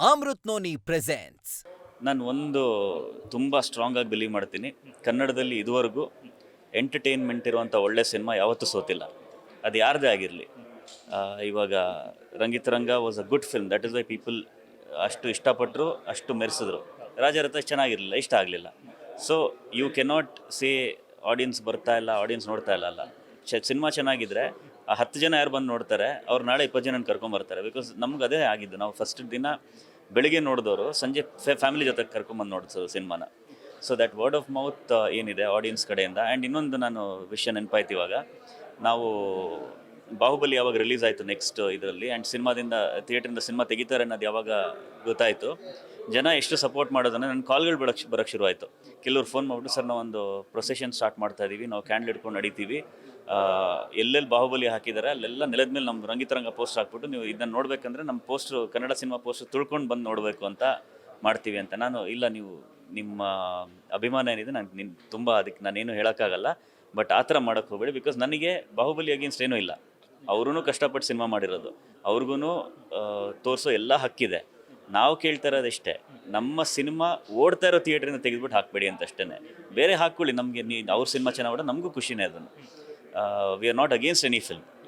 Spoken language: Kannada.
Amrit noni presents. ನಾನು ಒಂದು ತುಂಬ ಸ್ಟ್ರಾಂಗಾಗಿ ಬಿಲೀವ್ ಮಾಡ್ತೀನಿ, ಕನ್ನಡದಲ್ಲಿ ಇದುವರೆಗೂ ಎಂಟರ್ಟೈನ್ಮೆಂಟ್ ಇರುವಂಥ ಒಳ್ಳೆ ಸಿನಿಮಾ ಯಾವತ್ತೂ ಸೋತಿಲ್ಲ, ಅದು ಯಾರದೇ ಆಗಿರಲಿ. ಇವಾಗ Rangitaranga was a good film, that is why people ಅಷ್ಟು ಇಷ್ಟಪಟ್ಟರು, ಅಷ್ಟು ಮೆರೆಸಿದ್ರು. ರಾಜರಥ ಚೆನ್ನಾಗಿರಲಿಲ್ಲ, ಇಷ್ಟ ಆಗಲಿಲ್ಲ. So you cannot say audience ಬರ್ತಾ ಇಲ್ಲ, ಆಡಿಯನ್ಸ್ ನೋಡ್ತಾ ಇಲ್ಲ. ಅಲ್ಲ, ಸಿನಿಮಾ ಚೆನ್ನಾಗಿದ್ದರೆ ಆ 10 ಜನ ಯಾರು ಬಂದು ನೋಡ್ತಾರೆ, ಅವ್ರು ನಾಳೆ 20 ಜನ ಕರ್ಕೊಂಬರ್ತಾರೆ. ಬಿಕಾಸ್ ನಮ್ಗೆ ಅದೇ ಆಗಿದ್ದು, ನಾವು ಫಸ್ಟ್ ದಿನ ಬೆಳಿಗ್ಗೆ ನೋಡಿದವರು ಸಂಜೆ ಫ್ಯಾಮಿಲಿ ಜೊತೆ ಕರ್ಕೊಂಬಂದು ನೋಡ್ಸೋದು ಸಿನಿಮಾನ. So that word of mouth ಏನಿದೆ ಆಡಿಯನ್ಸ್ ಕಡೆಯಿಂದ. ಆ್ಯಂಡ್ ಇನ್ನೊಂದು ನಾನು ವಿಷಯ ನೆನಪಾಯ್ತು ಇವಾಗ, ನಾವು ಬಾಹುಬಲಿ ಯಾವಾಗ ರಿಲೀಸ್ ಆಯಿತು ನೆಕ್ಸ್ಟ್ ಇದರಲ್ಲಿ, ಆ್ಯಂಡ್ ಸಿನಿಮಾದಿಂದ ಥಿಯೇಟ್ರಿಂದ ಸಿನಿಮಾ ತೆಗಿತಾರೆ ಅನ್ನೋದು ಯಾವಾಗ ಗೊತ್ತಾಯಿತು, ಜನ ಎಷ್ಟು ಸಪೋರ್ಟ್ ಮಾಡೋದನ್ನು ನನ್ನ ಕಾಲ್ಗಳು ಬರೋಕ್ಕೆ ಶುರು ಆಯಿತು. ಕೆಲವ್ರು ಫೋನ್ ಮಾಡಿಬಿಟ್ಟು, ಸರ್ ನಾವೊಂದು ಪ್ರೊಸೆಷನ್ ಸ್ಟಾರ್ಟ್ ಮಾಡ್ತಾ ಇದ್ದೀವಿ, ನಾವು ಕ್ಯಾಂಡಲ್ ಹಿಡ್ಕೊಂಡು ನಡೀತೀವಿ, ಎಲ್ಲೆಲ್ಲಿ ಬಾಹುಬಲಿ ಹಾಕಿದ್ದಾರೆ ಅಲ್ಲೆಲ್ಲ ನೆಲದ ಮೇಲೆ ನಮ್ಮ ರಂಗಿತರಂಗ ಪೋಸ್ಟ್ ಹಾಕ್ಬಿಟ್ಟು ನೀವು ಇದನ್ನು ನೋಡಬೇಕಂದ್ರೆ ನಮ್ಮ ಪೋಸ್ಟ್ರು, ಕನ್ನಡ ಸಿನಿಮಾ ಪೋಸ್ಟ್ರು ತುಳ್ಕೊಂಡು ಬಂದು ನೋಡಬೇಕು ಅಂತ ಮಾಡ್ತೀವಿ ಅಂತ. ನಾನು ಇಲ್ಲ, ನೀವು ನಿಮ್ಮ ಅಭಿಮಾನ ಏನಿದೆ ನಾನು ತುಂಬ ಅದಕ್ಕೆ ನಾನೇನು ಹೇಳೋಕ್ಕಾಗಲ್ಲ, ಬಟ್ ಆ ಥರ ಮಾಡೋಕ್ಕೆ ಹೋಗಬೇಡಿ. ಬಿಕಾಸ್ ನನಗೆ ಬಾಹುಬಲಿ ಅಗೇನ್ಸ್ಟ್ ಏನೂ ಇಲ್ಲ, ಅವ್ರೂ ಕಷ್ಟಪಟ್ಟು ಸಿನಿಮಾ ಮಾಡಿರೋದು, ಅವ್ರಿಗೂ ತೋರಿಸೋ ಎಲ್ಲ ಹಕ್ಕಿದೆ. ನಾವು ಕೇಳ್ತಾ ಇರೋದಷ್ಟೇ, ನಮ್ಮ ಸಿನಿಮಾ ಓಡ್ತಾ ಇರೋ ಥಿಯೇಟ್ರಿಂದ ತೆಗೆದುಬಿಟ್ಟು ಹಾಕಬೇಡಿ ಅಂತ ಅಷ್ಟೇ. ಬೇರೆ ಹಾಕ್ಕೊಳ್ಳಿ, ನಮಗೆ ಅವ್ರ ಸಿನಿಮಾ ಚೆನ್ನಾಗಿ ನಮಗೂ ಖುಷಿನೇ ಅದನ್ನು. We are not against any film.